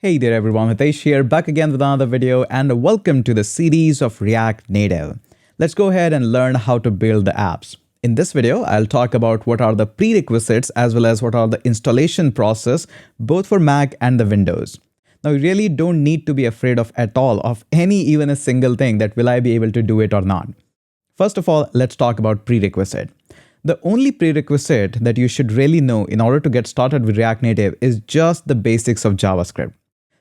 Hey there everyone, Hitesh here, back again with another video and welcome to the series of React Native. Let's go ahead and learn how to build the apps. In this video, I'll talk about what are the prerequisites as well as what are the installation process both for Mac and the Windows. Now you really don't need to be afraid of at all of even a single thing that will I be able to do it or not. First of all, let's talk about prerequisite. The only prerequisite that you should really know in order to get started with React Native is just the basics of JavaScript.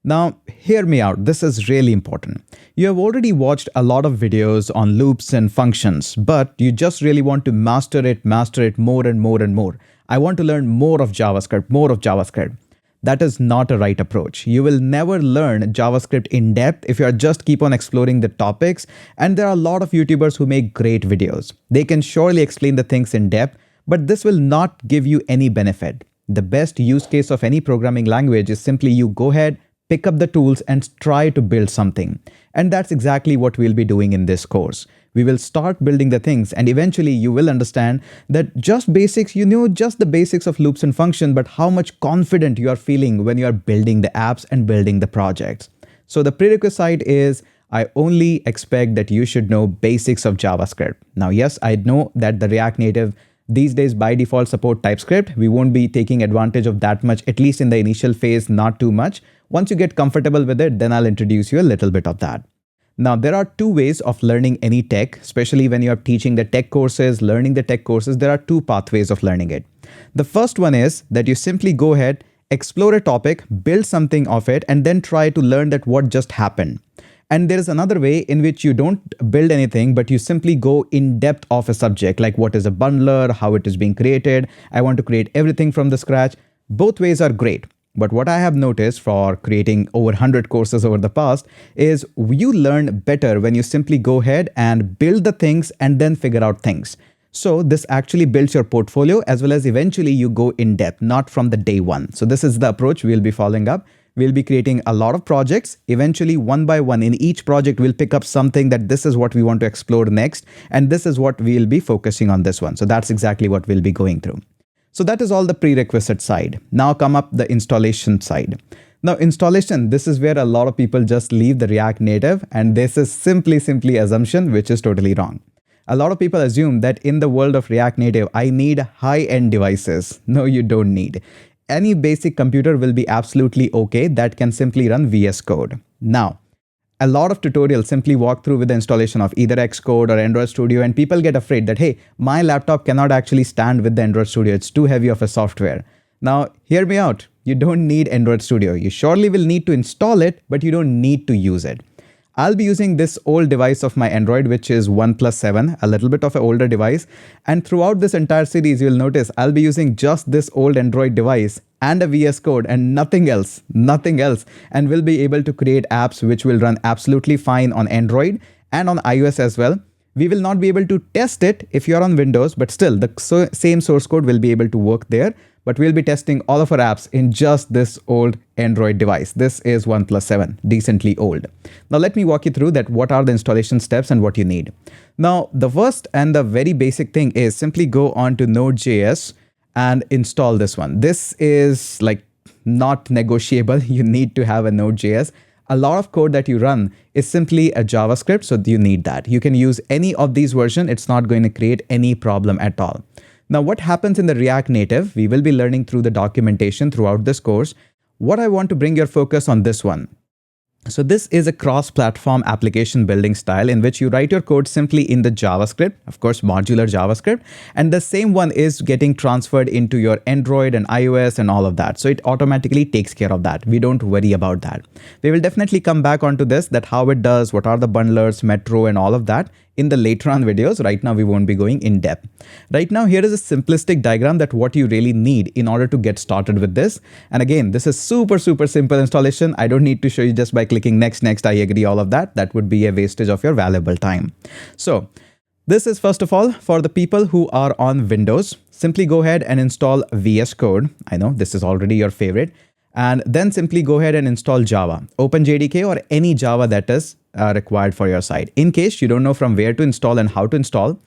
Now, hear me out. This is really important. You have already watched a lot of videos on loops and functions, but you just really want to master it more and more and more. I want to learn more of JavaScript. That is not a right approach. You will never learn JavaScript in depth if you are just keep on exploring the topics. And there are a lot of YouTubers who make great videos. They can surely explain the things in depth, but this will not give you any benefit. The best use case of any programming language is simply you go ahead, pick up the tools and try to build something. And that's exactly what we'll be doing in this course. We will start building the things and eventually you will understand that just basics, you know just the basics of loops and function, but how much confident you are feeling when you are building the apps and building the projects. So the prerequisite is I only expect that you should know basics of JavaScript. Now, yes, I know that the React Native these days by default support TypeScript. We won't be taking advantage of that much, at least in the initial phase, not too much. Once you get comfortable with it, then I'll introduce you a little bit of that. Now, there are two ways of learning any tech, especially when you are teaching the tech courses, learning the tech courses. There are two pathways of learning it. The first one is that you simply go ahead, explore a topic, build something of it, and then try to learn that what just happened. And there is another way in which you don't build anything, but you simply go in depth of a subject, like what is a bundler, how it is being created. I want to create everything from the scratch. Both ways are great. But what I have noticed for creating over 100 courses over the past is you learn better when you simply go ahead and build the things and then figure out things. So this actually builds your portfolio as well as eventually you go in depth, not from the day one. So this is the approach we'll be following up. We'll be creating a lot of projects. Eventually, one by one, in each project, we'll pick up something that this is what we want to explore next. And this is what we'll be focusing on this one. So that's exactly what we'll be going through. So that is all the prerequisite side. Now come up the installation side. Now installation, this is where a lot of people just leave the React Native. And this is simply assumption, which is totally wrong. A lot of people assume that in the world of React Native, I need high-end devices. No, you don't need. Any basic computer will be absolutely okay that can simply run VS Code. Now, a lot of tutorials simply walk through with the installation of either Xcode or Android Studio and people get afraid that, hey, my laptop cannot actually stand with the Android Studio. It's too heavy of a software. Now, hear me out. You don't need Android Studio. You surely will need to install it, but you don't need to use it. I'll be using this old device of my Android, which is OnePlus 7, a little bit of an older device. And throughout this entire series, you'll notice I'll be using just this old Android device and a VS Code and nothing else. And we'll be able to create apps which will run absolutely fine on Android and on iOS as well. We will not be able to test it if you're on Windows, but still the same source code will be able to work there. But we'll be testing all of our apps in just this old Android device. This is OnePlus 7, decently old. Now let me walk you through that what are the installation steps and what you need. Now the first and the very basic thing is simply go on to Node.js and install this one. This is like not negotiable. You need to have a Node.js. A lot of code that you run is simply a JavaScript, so you need that. You can use any of these versions. It's not going to create any problem at all. Now, what happens in the React Native, we will be learning through the documentation throughout this course. What I want to bring your focus on this one. So this is a cross-platform application building style in which you write your code simply in the JavaScript, of course, modular JavaScript, and the same one is getting transferred into your Android and iOS and all of that. So it automatically takes care of that. We don't worry about that. We will definitely come back onto this, that how it does, what are the bundlers, Metro and all of that in the later on videos. Right now, we won't be going in depth. Right now, here is a simplistic diagram that what you really need in order to get started with this. And again, this is super simple installation. I don't need to show you just by clicking next, I agree, all of that. That would be a wastage of your valuable time. So this is first of all for the people who are on Windows. Simply go ahead and install VS Code. I know this is already your favorite. And then simply go ahead and install Java, OpenJDK or any Java that is required for your site. In case you don't know from where to install and how to install,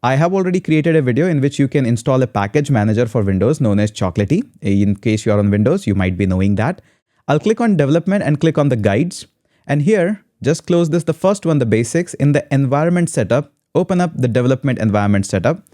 I have already created a video in which you can install a package manager for Windows known as Chocolatey. In case you are on Windows, you might be knowing that. I'll click on development and click on the guides. And here, just close this, the first one, the basics. In the environment setup, open up the development environment setup.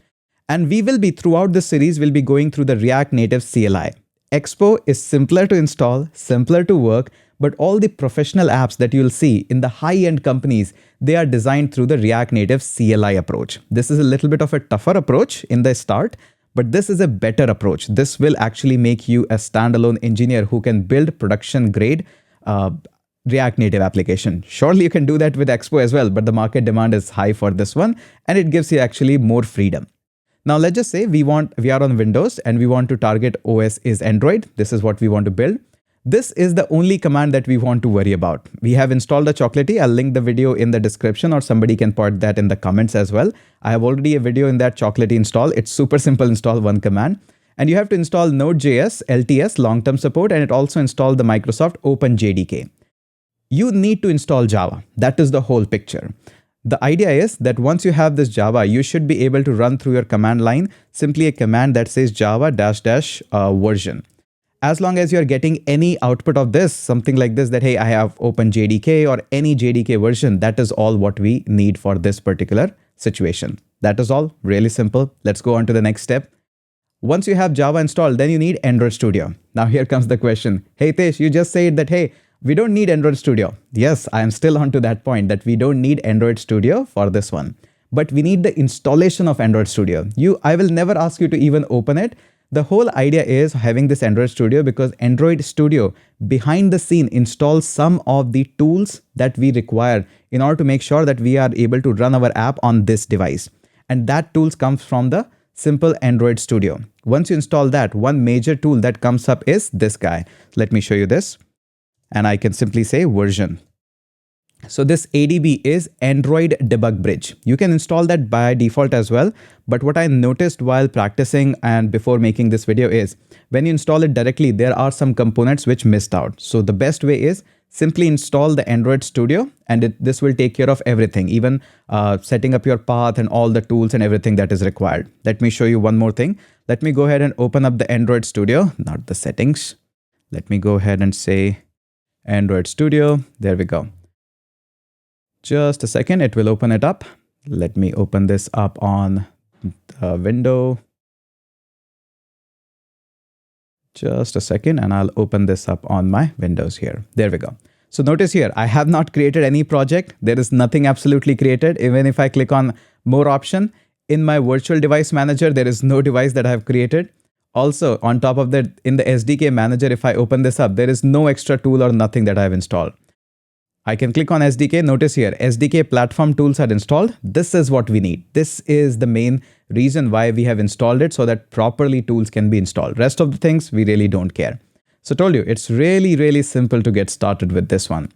And we will be, throughout this series, we'll be going through the React Native CLI. Expo is simpler to install, simpler to work, but all the professional apps that you'll see in the high-end companies, they are designed through the React Native CLI approach. This is a little bit of a tougher approach in the start, but this is a better approach. This will actually make you a standalone engineer who can build production-grade React Native application. Surely you can do that with Expo as well, but the market demand is high for this one, and it gives you actually more freedom. Now let's just say we are on Windows and we want to target OS is Android. This is what we want to build. This is the only command that we want to worry about. We have installed a Chocolatey. I'll link the video in the description, or somebody can put that in the comments as well. I have already a video in that Chocolatey install. It's super simple install, one command. And you have to install Node.js, LTS, long-term support, and it also installed the Microsoft OpenJDK. You need to install Java. That is the whole picture. The idea is that once you have this Java, you should be able to run through your command line simply a command that says Java --version. As long as you're getting any output of this, something like this, that, hey, I have OpenJDK or any JDK version, that is all what we need for this particular situation. That is all, really simple. Let's go on to the next step. Once you have Java installed, then you need Android Studio. Now here comes the question. Hey, Tesh, you just said that, hey, we don't need Android Studio. Yes, I am still on to that point that we don't need Android Studio for this one. But we need the installation of Android Studio. I will never ask you to even open it. The whole idea is having this Android Studio because Android Studio behind the scene installs some of the tools that we require in order to make sure that we are able to run our app on this device. And that tools comes from the simple Android Studio. Once you install that, one major tool that comes up is this guy. Let me show you this. And I can simply say version. So this ADB is Android Debug Bridge. You can install that by default as well. But what I noticed while practicing and before making this video is when you install it directly, there are some components which missed out. So the best way is simply install the Android Studio and this will take care of everything, even setting up your path and all the tools and everything that is required. Let me show you one more thing. Let me go ahead and open up the Android Studio, not the settings. Let me go ahead and say Android Studio. There we go. Just a second, it will open it up. Let me open this up on the window. Just a second, and I'll open this up on my Windows here. There we go. So notice here, I have not created any project. There is nothing absolutely created. Even if I click on more option, in my virtual device manager, there is no device that I have created. Also, on top of that, in the SDK manager, if I open this up, there is no extra tool or nothing that I have installed. I can click on SDK. Notice here, SDK platform tools are installed. This is what we need. This is the main reason why we have installed it, so that properly tools can be installed. Rest of the things, we really don't care. So told you, it's really, really simple to get started with this one.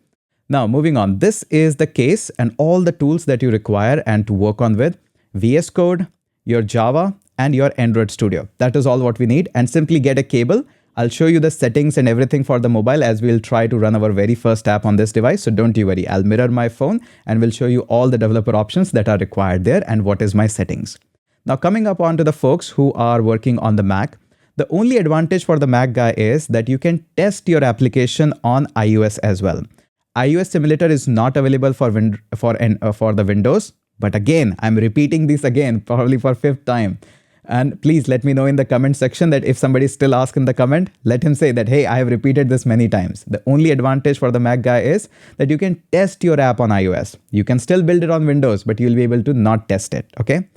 Now, moving on. This is the case and all the tools that you require and to work on with VS Code, your Java, and your Android Studio. That is all what we need. And simply get a cable. I'll show you the settings and everything for the mobile as we'll try to run our very first app on this device. So don't you worry. I'll mirror my phone and we'll show you all the developer options that are required there and what is my settings. Now coming up onto the folks who are working on the Mac, the only advantage for the Mac guy is that you can test your application on iOS as well. iOS Simulator is not available for the Windows. But again, I'm repeating this again, probably for 5th time. And please let me know in the comment section that if somebody still asks in the comment, let him say that, hey, I have repeated this many times. The only advantage for the Mac guy is that you can test your app on iOS. You can still build it on Windows, but you'll be able to not test it, okay?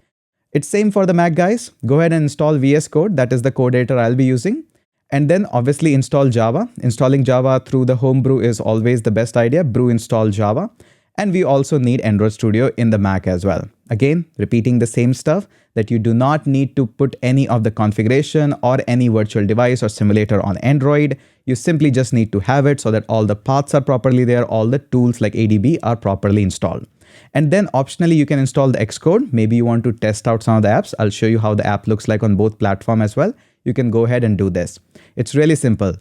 It's same for the Mac guys. Go ahead and install VS Code. That is the code editor I'll be using. And then obviously install Java. Installing Java through the homebrew is always the best idea. Brew install Java. And we also need Android Studio in the Mac as well. Again, repeating the same stuff that you do not need to put any of the configuration or any virtual device or simulator on Android. You simply just need to have it so that all the paths are properly there. All the tools like ADB are properly installed. And then optionally, you can install the Xcode. Maybe you want to test out some of the apps. I'll show you how the app looks like on both platforms as well. You can go ahead and do this. It's really simple.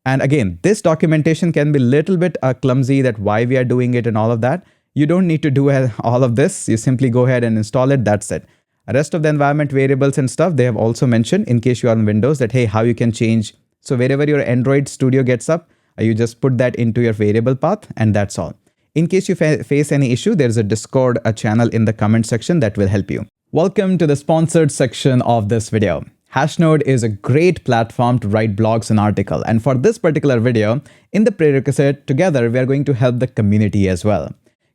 And again, this documentation can be a little bit clumsy, that why we are doing it and all of that. You don't need to do all of this. You simply go ahead and install it. That's it. The rest of the environment variables and stuff, they have also mentioned in case you are on Windows that, hey, how you can change. So wherever your Android Studio gets up, You just put that into your variable path, and that's all. In case you face any issue, there's a Discord channel in the comment section that will help you. Welcome to the sponsored section of this video. Hashnode is a great platform to write blogs and articles. And for this particular video, in the prerequisite, together we are going to help the community as well.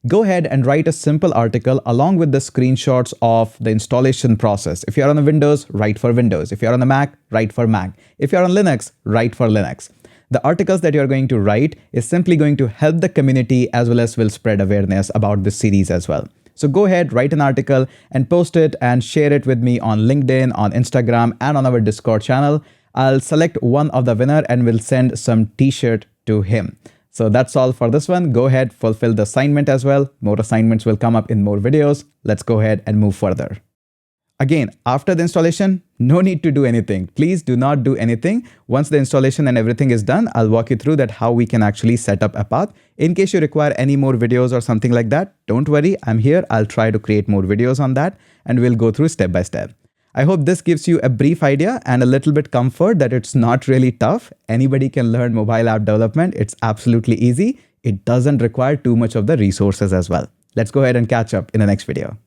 Go ahead and write a simple article along with the screenshots of the installation process. If you're on a Windows, write for Windows. If you're on a Mac, write for Mac. If you're on Linux, write for Linux. The articles that you're going to write is simply going to help the community as well as will spread awareness about this series as well. So go ahead, write an article and post it and share it with me on LinkedIn, on Instagram, and on our Discord channel. I'll select one of the winner and will send some t-shirt to him. So that's all for this one. Go ahead, fulfill the assignment as well. More assignments will come up in more videos. Let's go ahead and move further. Again, after the installation, no need to do anything. Please do not do anything. Once the installation and everything is done, I'll walk you through that how we can actually set up a path. In case you require any more videos or something like that, don't worry, I'm here. I'll try to create more videos on that and we'll go through step by step. I hope this gives you a brief idea and a little bit comfort that it's not really tough. Anybody can learn mobile app development. It's absolutely easy. It doesn't require too much of the resources as well. Let's go ahead and catch up in the next video.